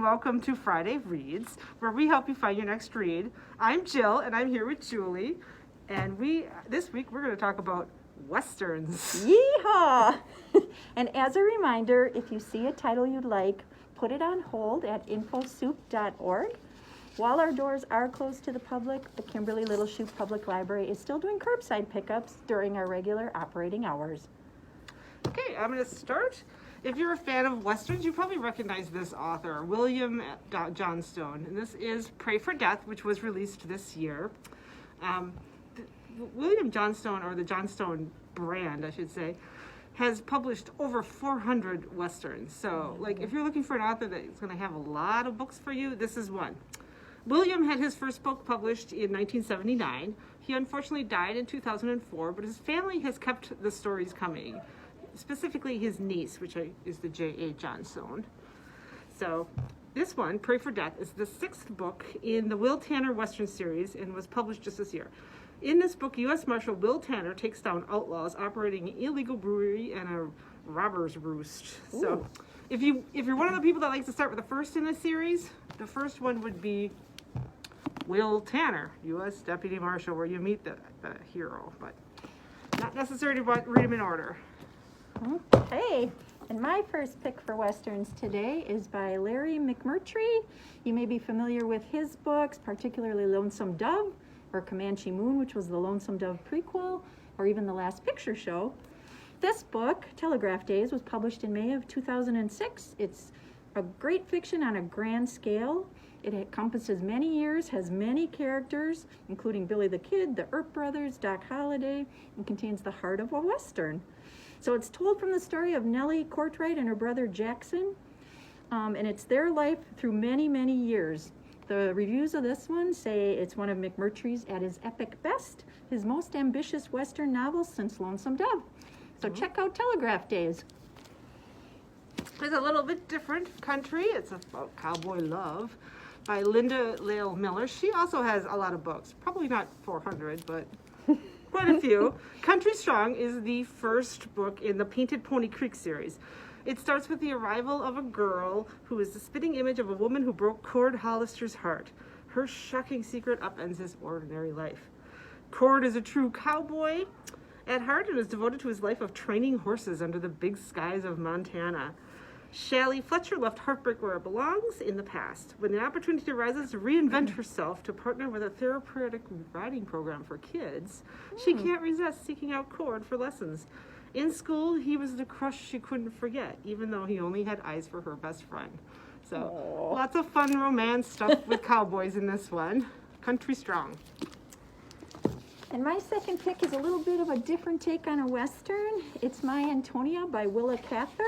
welcome to Friday Reads, where we help you find your next read. I'm Jill, and I'm here with Julie, and this week we're going to talk about Westerns. Yeehaw! And as a reminder, if you see a title you'd like, put it on hold at infosoup.org. While our doors are closed to the public, the Kimberly Little Chute Public Library is still doing curbside pickups during our regular operating hours. Okay, I'm going to start. If you're a fan of Westerns, you probably recognize this author, William Johnstone. And this is Pray for Death, which was released this year. William Johnstone, or the Johnstone brand, I should say, has published over 400 Westerns. So, if you're looking for an author that's going to have a lot of books for you, this is one. William had his first book published in 1979. He unfortunately died in 2004, but his family has kept the stories coming. Specifically his niece, which is the J.A. Johnstone. So this one, Pray for Death, is the 6th book in the Will Tanner Western series and was published just this year. In this book, U.S. Marshal Will Tanner takes down outlaws operating an illegal brewery and a robber's roost. Ooh. So if you're one of the people that likes to start with the first in the series, the first one would be Will Tanner, U.S. Deputy Marshal, where you meet the hero, but not necessary to read them in order. Okay, and my first pick for Westerns today is by Larry McMurtry. You may be familiar with his books, particularly Lonesome Dove, or Comanche Moon, which was the Lonesome Dove prequel, or even The Last Picture Show. This book, Telegraph Days, was published in May of 2006. It's a great fiction on a grand scale. It encompasses many years, has many characters, including Billy the Kid, the Earp Brothers, Doc Holliday, and contains the heart of a Western. So it's told from the story of Nellie Courtwright and her brother Jackson, and it's their life through many, many years. The reviews of this one say it's one of McMurtry's at his epic best, his most ambitious Western novel since Lonesome Dove. So check out Telegraph Days. It's a little bit different country. It's about cowboy love by Linda Lael Miller. She also has a lot of books, probably not 400, but quite a few. Country Strong is the first book in the Painted Pony Creek series. It starts with the arrival of a girl who is the spitting image of a woman who broke Cord Hollister's heart. Her shocking secret upends his ordinary life. Cord is a true cowboy at heart and is devoted to his life of training horses under the big skies of Montana. Shalley Fletcher left heartbreak where it belongs, in the past. When the opportunity arises to reinvent herself to partner with a therapeutic riding program for kids, she can't resist seeking out Cord for lessons. In school, he was the crush she couldn't forget, even though he only had eyes for her best friend. So, lots of fun romance stuff with cowboys in this one. Country Strong. And my second pick is a little bit of a different take on a Western. It's My Antonia by Willa Cather.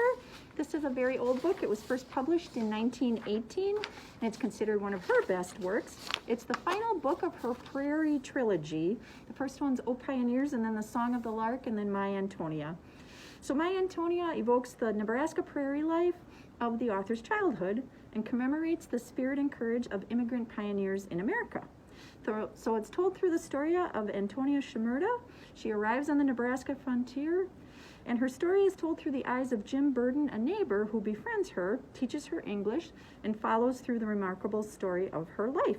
This is a very old book. It was first published in 1918, and it's considered one of her best works. It's the final book of her Prairie trilogy. The first one's O Pioneers, and then The Song of the Lark, and then My Antonia. So My Antonia evokes the Nebraska prairie life of the author's childhood and commemorates the spirit and courage of immigrant pioneers in America. So it's told through the story of Antonia Shimerda. She arrives on the Nebraska frontier, and her story is told through the eyes of Jim Burden, a neighbor who befriends her, teaches her English, and follows through the remarkable story of her life.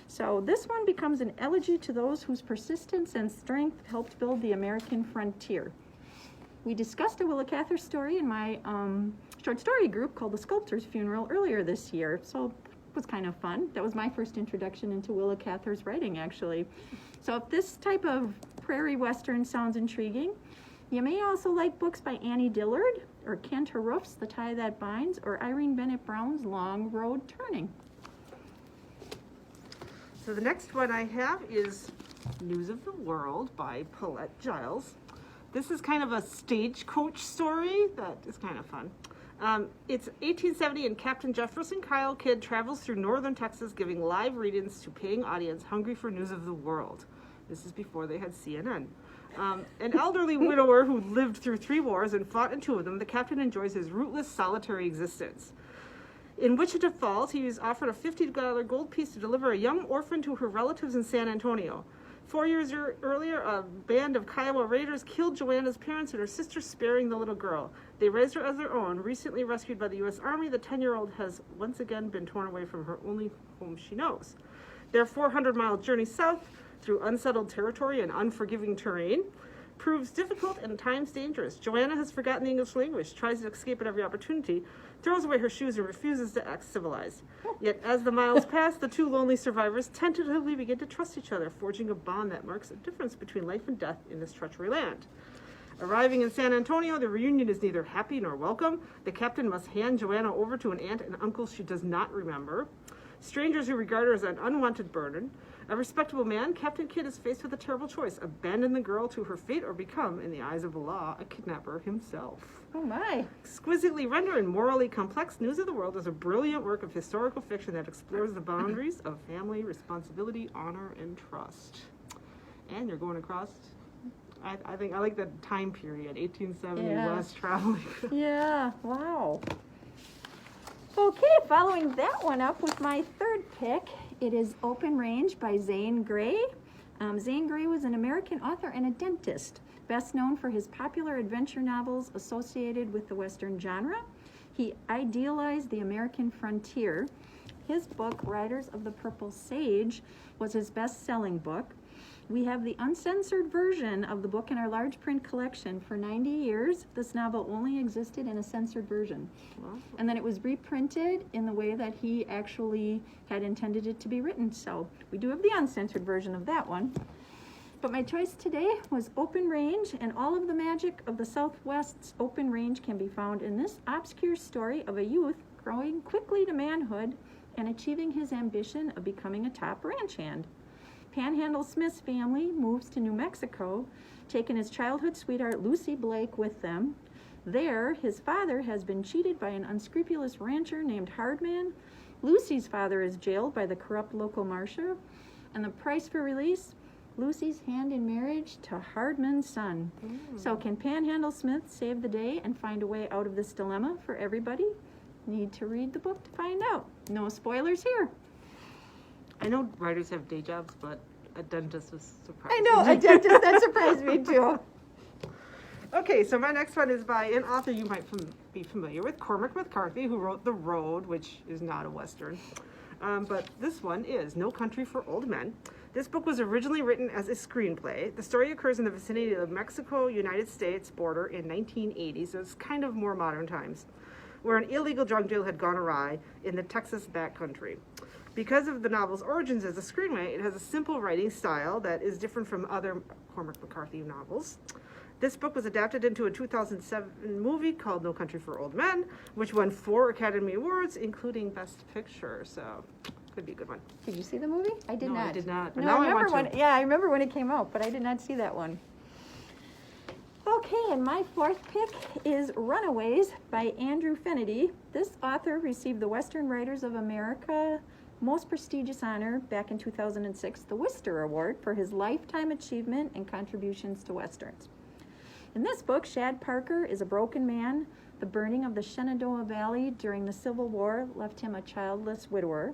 So this one becomes an elegy to those whose persistence and strength helped build the American frontier. We discussed a Willa Cather story in my short story group called The Sculptor's Funeral earlier this year. So was kind of fun. That was my first introduction into Willa Cather's writing, actually. So if this type of prairie Western sounds intriguing, you may also like books by Annie Dillard, or Kent Haruf's The Tie That Binds, or Irene Bennett Brown's Long Road Turning. So the next one I have is News of the World by Paulette Giles. This is kind of a stagecoach story that is kind of fun. It's 1870, and Captain Jefferson Kyle Kidd travels through northern Texas giving live read-ins to paying audience hungry for news of the world. This is before they had CNN. An elderly widower who lived through 3 wars and fought in 2 of them, the captain enjoys his rootless, solitary existence. In Wichita Falls, he is offered a $50 gold piece to deliver a young orphan to her relatives in San Antonio. 4 years earlier, a band of Kiowa raiders killed Joanna's parents and her sister, sparing the little girl. They raised her as their own. Recently rescued by the U.S. Army, the 10-year-old has once again been torn away from her only home she knows. Their 400-mile journey south through unsettled territory and unforgiving terrain proves difficult and at times dangerous. Joanna has forgotten the English language, tries to escape at every opportunity, throws away her shoes, and refuses to act civilized. Yet as the miles pass, the two lonely survivors tentatively begin to trust each other, forging a bond that marks a difference between life and death in this treachery land. Arriving in San Antonio, the reunion is neither happy nor welcome. The captain must hand Joanna over to an aunt and uncle she does not remember. Strangers who regard her as an unwanted burden. A respectable man, Captain Kidd is faced with a terrible choice: abandon the girl to her fate or become, in the eyes of the law, a kidnapper himself. Oh my. Exquisitely rendered and morally complex, News of the World is a brilliant work of historical fiction that explores the boundaries of family, responsibility, honor, and trust. And you're going across, I think, I like the time period, 1870 Yeah. West traveling. Yeah, wow. Okay, following that one up with my third pick, it is Open Range by Zane Grey. Zane Grey was an American author and a dentist, best known for his popular adventure novels associated with the Western genre. He idealized the American frontier. His book, Riders of the Purple Sage, was his best-selling book. We have the uncensored version of the book in our large print collection. For 90 years, this novel only existed in a censored version. Wow. And then it was reprinted in the way that he actually had intended it to be written. So we do have the uncensored version of that one. But my choice today was Open Range, and all of the magic of the Southwest's open range can be found in this obscure story of a youth growing quickly to manhood and achieving his ambition of becoming a top ranch hand. Panhandle Smith's family moves to New Mexico, taking his childhood sweetheart Lucy Blake with them. There, his father has been cheated by an unscrupulous rancher named Hardman. Lucy's father is jailed by the corrupt local marshal, and the price for release, Lucy's hand in marriage to Hardman's son. So can Panhandle Smith save the day and find a way out of this dilemma for everybody? Need to read the book to find out. No spoilers here. I know writers have day jobs, but a dentist was surprising. I know, a dentist, that surprised me too. Okay, so my next one is by an author you might be familiar with, Cormac McCarthy, who wrote The Road, which is not a Western. But this one is No Country for Old Men. This book was originally written as a screenplay. The story occurs in the vicinity of the Mexico-United States border in 1980, so it's kind of more modern times, where an illegal drug deal had gone awry in the Texas backcountry. Because of the novel's origins as a screenplay, it has a simple writing style that is different from other Cormac McCarthy novels. This book was adapted into a 2007 movie called No Country for Old Men, which won 4 Academy Awards, including Best Picture, so could be a good one. Did you see the movie? I did No, not. I did not, but No, now I I remember want to. when. Yeah, I remember when it came out, but I did not see that one. Okay, and my fourth pick is Runaways by Andrew Fenady. This author received the Western Writers of America most prestigious honor back in 2006, the Worcester Award, for his lifetime achievement and contributions to Westerns. In this book, Shad Parker is a broken man. The burning of the Shenandoah Valley during the Civil War left him a childless widower.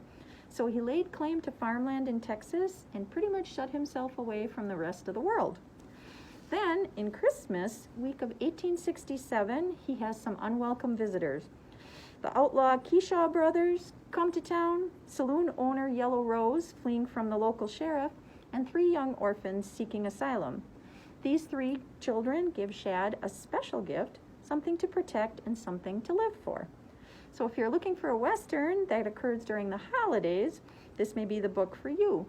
So he laid claim to farmland in Texas and pretty much shut himself away from the rest of the world. Then, in Christmas week of 1867, he has some unwelcome visitors. The outlaw Keyshaw brothers come to town, saloon owner Yellow Rose fleeing from the local sheriff, and 3 young orphans seeking asylum. These 3 children give Shad a special gift, something to protect and something to live for. So if you're looking for a Western that occurs during the holidays, this may be the book for you.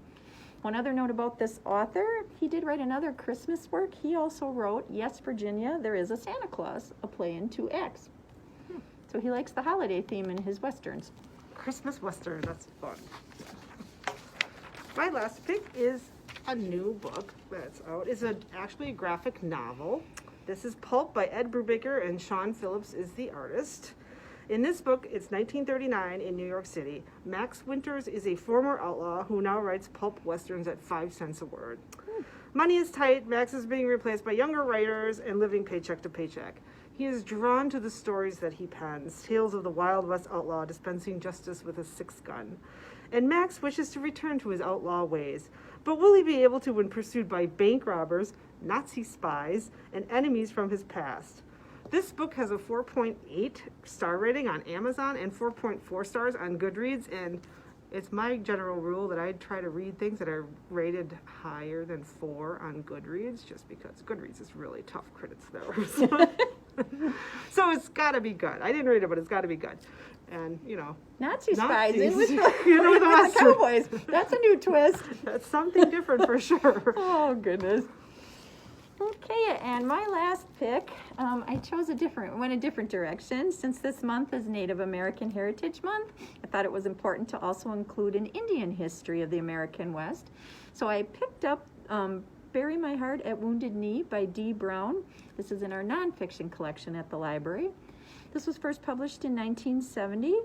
One other note about this author, he did write another Christmas work. He also wrote Yes, Virginia, There is a Santa Claus, a play in 2 acts. So he likes the holiday theme in his Westerns. Christmas Western, that's fun. My last pick is a new book that's out. It's actually a graphic novel. This is Pulp by Ed Brubaker, and Sean Phillips is the artist. In this book, it's 1939 in New York City. Max Winters is a former outlaw who now writes pulp westerns at 5 cents a word. Money is tight, Max is being replaced by younger writers and living paycheck to paycheck. He is drawn to the stories that he pens, tales of the Wild West outlaw dispensing justice with a six-gun. And Max wishes to return to his outlaw ways. But will he be able to when pursued by bank robbers, Nazi spies, and enemies from his past? This book has a 4.8 star rating on Amazon and 4.4 stars on Goodreads, and it's my general rule that I try to read things that are rated higher than 4 on Goodreads, just because Goodreads is really tough critics there. So it's got to be good. I didn't read it, but it's got to be good. And, you know. Nazi spies in with You know, with the the Western. cowboys. That's a new twist. That's something different for sure. Oh, goodness. Okay, and my last pick, I chose went a different direction. Since this month is Native American Heritage Month, I thought it was important to also include an Indian history of the American West. So I picked up Bury My Heart at Wounded Knee by Dee Brown. This is in our nonfiction collection at the library. This was first published in 1970.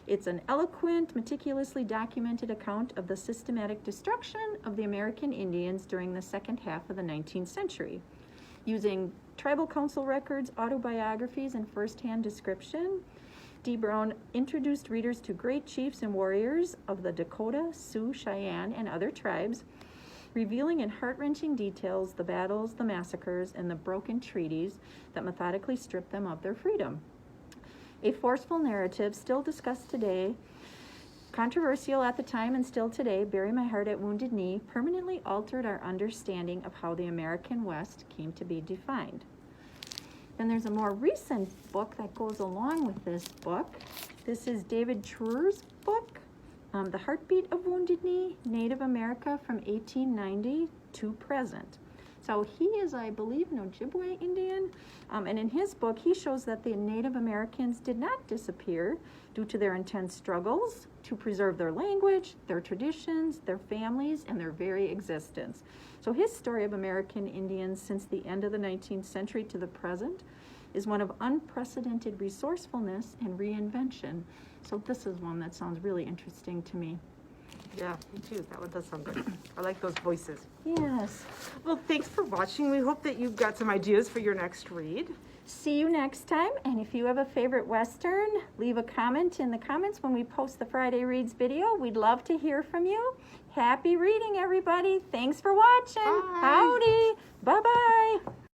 It's an eloquent, meticulously documented account of the systematic destruction of the American Indians during the second half of the 19th century. Using tribal council records, autobiographies, and first-hand description, Dee Brown introduced readers to great chiefs and warriors of the Dakota, Sioux, Cheyenne, and other tribes, revealing in heart-wrenching details the battles, the massacres, and the broken treaties that methodically stripped them of their freedom. A forceful narrative still discussed today, controversial at the time and still today, Bury My Heart at Wounded Knee permanently altered our understanding of how the American West came to be defined. Then there's a more recent book that goes along with this book. This is David Truer's book, The Heartbeat of Wounded Knee, Native America from 1890 to present. So he is, I believe, an Ojibwe Indian, and in his book, he shows that the Native Americans did not disappear due to their intense struggles to preserve their language, their traditions, their families, and their very existence. So his story of American Indians since the end of the 19th century to the present is one of unprecedented resourcefulness and reinvention. So this is one that sounds really interesting to me. Yeah, me too. That one does sound good. I like those voices. Yes. Well, thanks for watching. We hope that you've got some ideas for your next read. See you next time, and if you have a favorite Western, leave a comment in the comments when we post the Friday Reads video. We'd love to hear from you. Happy reading, everybody. Thanks for watching. Bye. Howdy. Bye-bye.